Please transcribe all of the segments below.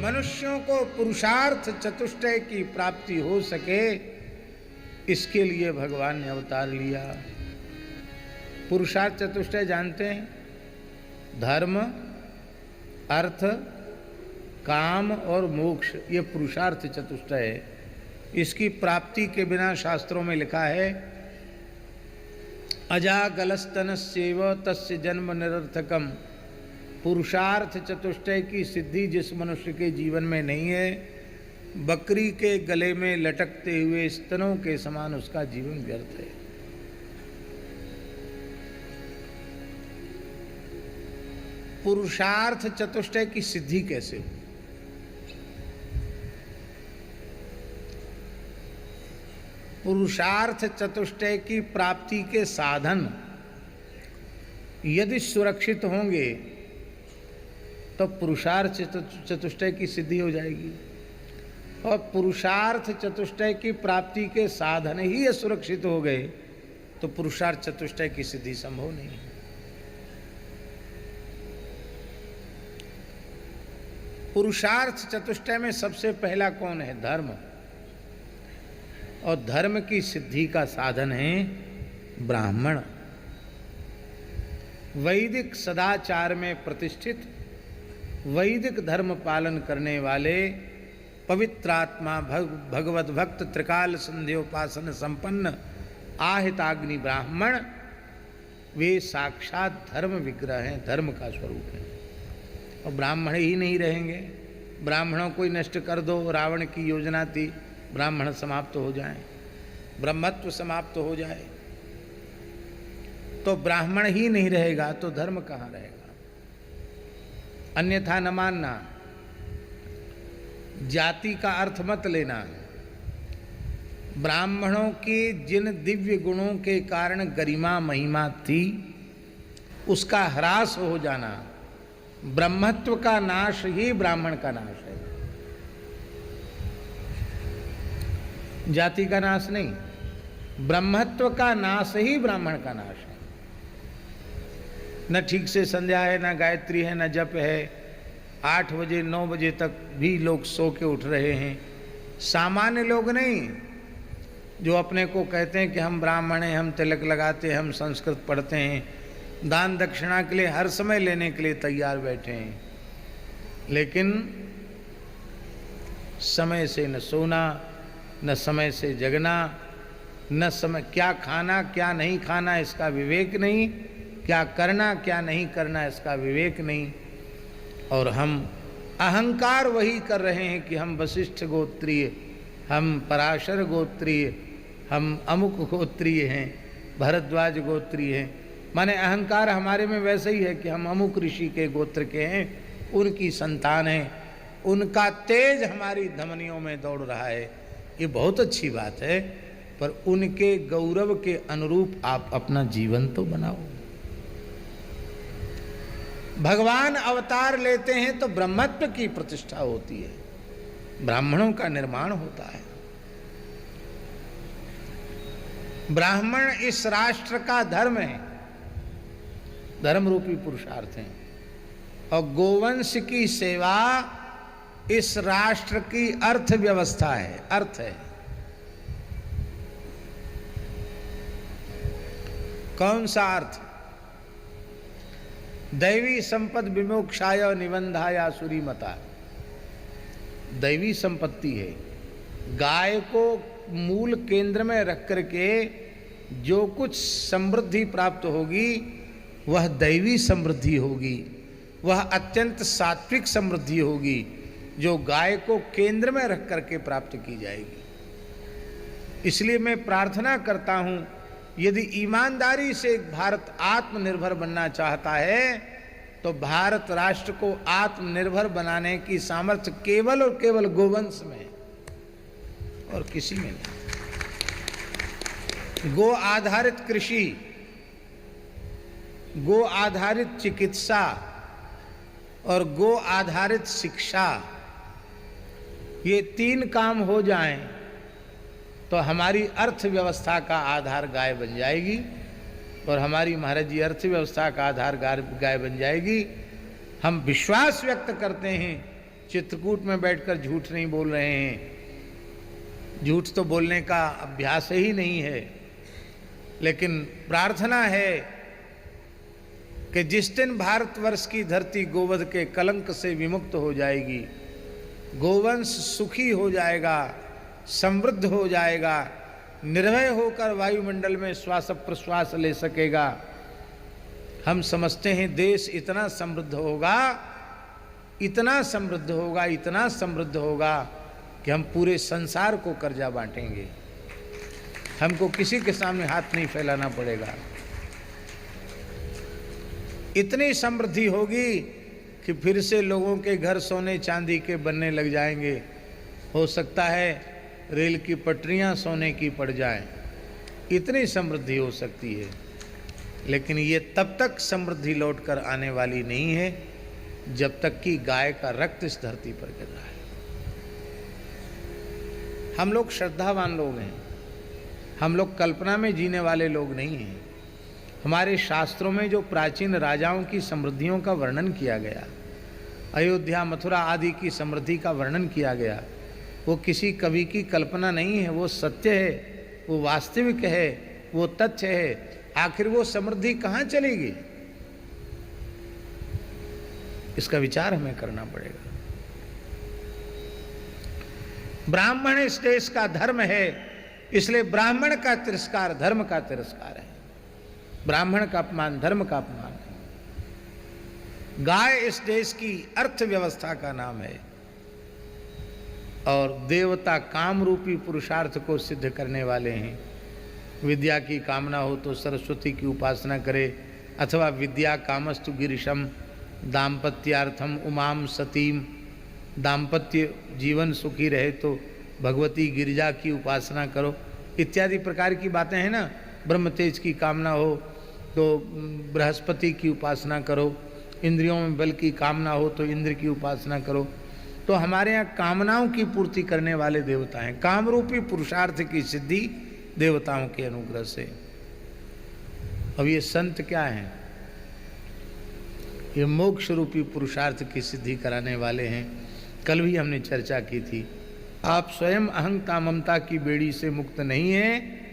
मनुष्यों को पुरुषार्थ चतुष्टय की प्राप्ति हो सके, इसके लिए भगवान ने अवतार लिया। पुरुषार्थ चतुष्टय जानते हैं? धर्म, अर्थ, काम और मोक्ष, ये पुरुषार्थ चतुष्टय है। इसकी प्राप्ति के बिना शास्त्रों में लिखा है, अजागलस्तनस्यैव तस्य जन्म निरर्थकम। पुरुषार्थ चतुष्टय की सिद्धि जिस मनुष्य के जीवन में नहीं है, बकरी के गले में लटकते हुए स्तनों के समान उसका जीवन व्यर्थ है। पुरुषार्थ चतुष्टय की सिद्धि कैसे हो? पुरुषार्थ चतुष्टय की प्राप्ति के साधन यदि सुरक्षित होंगे तो पुरुषार्थ चतुष्टय की सिद्धि हो जाएगी, और पुरुषार्थ चतुष्टय की प्राप्ति के साधन ही असुरक्षित हो गए तो पुरुषार्थ चतुष्टय की सिद्धि संभव नहीं है। पुरुषार्थ चतुष्टय में सबसे पहला कौन है? धर्म। और धर्म की सिद्धि का साधन है ब्राह्मण। वैदिक सदाचार में प्रतिष्ठित, वैदिक धर्म पालन करने वाले, पवित्रात्मा भगवत भक्त त्रिकाल संध्योपासन संपन्न आहिताग्नि ब्राह्मण, वे साक्षात धर्म विग्रह हैं, धर्म का स्वरूप है। और ब्राह्मण ही नहीं रहेंगे, ब्राह्मणों को ही नष्ट कर दो। रावण की योजना थी ब्राह्मण समाप्त हो जाए, ब्रह्मत्व समाप्त हो जाए, तो ब्राह्मण ही नहीं रहेगा तो धर्म कहाँ रहेगा? अन्यथा न मानना। जाति का अर्थ मत लेना। ब्राह्मणों के जिन दिव्य गुणों के कारण गरिमा महिमा थी, उसका ह्रास हो जाना, ब्रह्मत्व का नाश ही ब्राह्मण का नाश है, जाति का नाश नहीं। ब्रह्मत्व का नाश ही ब्राह्मण का नाश है। न ठीक से संध्या है, न गायत्री है, न जप है। 8 बजे 9 बजे तक भी लोग सो के उठ रहे हैं। सामान्य लोग नहीं, जो अपने को कहते हैं कि हम ब्राह्मण हैं, हम तिलक लगाते हैं, हम संस्कृत पढ़ते हैं, दान दक्षिणा के लिए हर समय लेने के लिए तैयार बैठे हैं, लेकिन समय से न सोना, न समय से जगना, न समय क्या खाना क्या नहीं खाना इसका विवेक नहीं, क्या करना क्या नहीं करना इसका विवेक नहीं। और हम अहंकार वही कर रहे हैं कि हम वशिष्ठ गोत्रीय, हम पराशर गोत्रीय, हम अमुक गोत्रीय हैं, भरद्वाज गोत्रीय हैं। माने अहंकार हमारे में वैसे ही है कि हम अमुक ऋषि के गोत्र के हैं, उनकी संतान हैं, उनका तेज हमारी धमनियों में दौड़ रहा है। ये बहुत अच्छी बात है, पर उनके गौरव के अनुरूप आप अपना जीवन तो बनाओ। भगवान अवतार लेते हैं तो ब्रह्मत्व की प्रतिष्ठा होती है, ब्राह्मणों का निर्माण होता है। ब्राह्मण इस राष्ट्र का धर्म है, धर्म रूपी पुरुषार्थ है, और गोवंश की सेवा इस राष्ट्र की अर्थव्यवस्था है, अर्थ है। कौन सा अर्थ? दैवी संपद विमोक्षाय निबंधाय सुरीमता, दैवी संपत्ति है। गाय को मूल केंद्र में रख करके जो कुछ समृद्धि प्राप्त होगी वह दैवी समृद्धि होगी, वह अत्यंत सात्विक समृद्धि होगी, जो गाय को केंद्र में रख करके प्राप्त की जाएगी। इसलिए मैं प्रार्थना करता हूं, यदि ईमानदारी से भारत आत्मनिर्भर बनना चाहता है तो भारत राष्ट्र को आत्मनिर्भर बनाने की सामर्थ्य केवल और केवल गोवंश में और किसी में नहीं। गो आधारित कृषि, गो आधारित चिकित्सा और गो आधारित शिक्षा, ये 3 काम हो जाएं तो हमारी अर्थव्यवस्था का आधार गाय बन जाएगी, और हमारी महाराज जी अर्थव्यवस्था का आधार गाय बन जाएगी। हम विश्वास व्यक्त करते हैं चित्रकूट में बैठकर झूठ नहीं बोल रहे हैं, झूठ तो बोलने का अभ्यास ही नहीं है। लेकिन प्रार्थना है कि जिस दिन भारतवर्ष की धरती गोवध के कलंक से विमुक्त हो जाएगी, गोवंश सुखी हो जाएगा, समृद्ध हो जाएगा, निर्भय होकर वायुमंडल में श्वास प्रश्वास ले सकेगा, हम समझते हैं देश इतना समृद्ध होगा, इतना समृद्ध होगा, इतना समृद्ध होगा कि हम पूरे संसार को कर्जा बांटेंगे। हमको किसी के सामने हाथ नहीं फैलाना पड़ेगा। इतनी समृद्धि होगी कि फिर से लोगों के घर सोने चांदी के बनने लग जाएंगे। हो सकता है रेल की पटरियां सोने की पड़ जाएं, इतनी समृद्धि हो सकती है। लेकिन ये तब तक समृद्धि लौटकर आने वाली नहीं है जब तक कि गाय का रक्त इस धरती पर गिर रहा है। हम लोग श्रद्धावान लोग हैं, हम लोग कल्पना में जीने वाले लोग नहीं हैं। हमारे शास्त्रों में जो प्राचीन राजाओं की समृद्धियों का वर्णन किया गया, अयोध्या मथुरा आदि की समृद्धि का वर्णन किया गया, वो किसी कवि की कल्पना नहीं है, वो सत्य है, वो वास्तविक है, वो तथ्य है। आखिर वो समृद्धि कहाँ चलेगी, इसका विचार हमें करना पड़ेगा। ब्राह्मण इस देश का धर्म है, इसलिए ब्राह्मण का तिरस्कार धर्म का तिरस्कार है, ब्राह्मण का अपमान धर्म का अपमान है। गाय इस देश की अर्थव्यवस्था का नाम है और देवता काम रूपी पुरुषार्थ को सिद्ध करने वाले हैं। विद्या की कामना हो तो सरस्वती की उपासना करे, अथवा विद्या कामस्तु गिरिशम दाम्पत्यार्थम उमाम सतीम, दाम्पत्य जीवन सुखी रहे तो भगवती गिरिजा की उपासना करो, इत्यादि प्रकार की बातें हैं ना। ब्रह्म तेज की कामना हो तो बृहस्पति की उपासना करो, इंद्रियों में बल की कामना हो तो इंद्र की उपासना करो। तो हमारे यहाँ कामनाओं की पूर्ति करने वाले देवता हैं। कामरूपी पुरुषार्थ की सिद्धि देवताओं के अनुग्रह से। अब ये संत क्या हैं? ये मोक्ष रूपी पुरुषार्थ की सिद्धि कराने वाले हैं। कल भी हमने चर्चा की थी, आप स्वयं अहंता ममता की बेड़ी से मुक्त नहीं हैं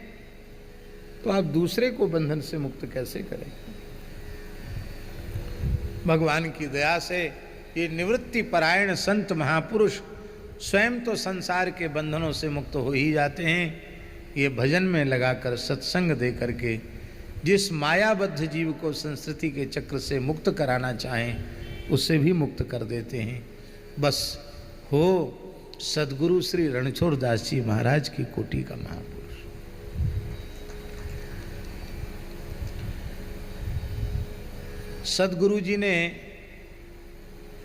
तो आप दूसरे को बंधन से मुक्त कैसे करें? भगवान की दया से ये निवृत्ति परायण संत महापुरुष स्वयं तो संसार के बंधनों से मुक्त हो ही जाते हैं। ये भजन में लगाकर सत्संग दे करके जिस मायाबद्ध जीव को संस्कृति के चक्र से मुक्त कराना चाहें उससे भी मुक्त कर देते हैं। बस हो सद्गुरु श्री रणछोड़ दास जी महाराज की कोटि का महापुरुष। सद्गुरु जी ने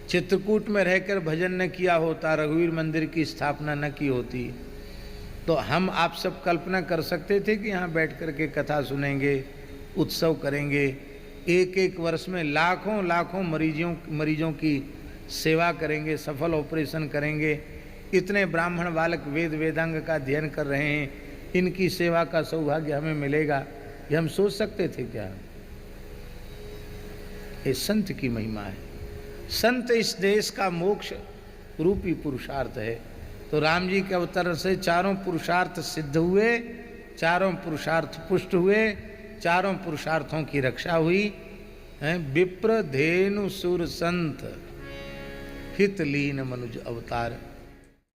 चित्रकूट में रहकर भजन न किया होता, रघुवीर मंदिर की स्थापना न की होती, तो हम आप सब कल्पना कर सकते थे कि यहाँ बैठ कर के कथा सुनेंगे, उत्सव करेंगे, एक एक वर्ष में लाखों लाखों मरीजों की सेवा करेंगे, सफल ऑपरेशन करेंगे। इतने ब्राह्मण बालक वेद वेदांग का अध्ययन कर रहे हैं, इनकी सेवा का सौभाग्य हमें मिलेगा, ये हम सोच सकते थे क्या? ये संत की महिमा है। संत इस देश का मोक्ष रूपी पुरुषार्थ है। तो राम जी के अवतरण से चारों पुरुषार्थ सिद्ध हुए, चारों पुरुषार्थ पुष्ट हुए, चारों पुरुषार्थों की रक्षा हुई। विप्र धेनु सुर संत हित लीन मनुज अवतार।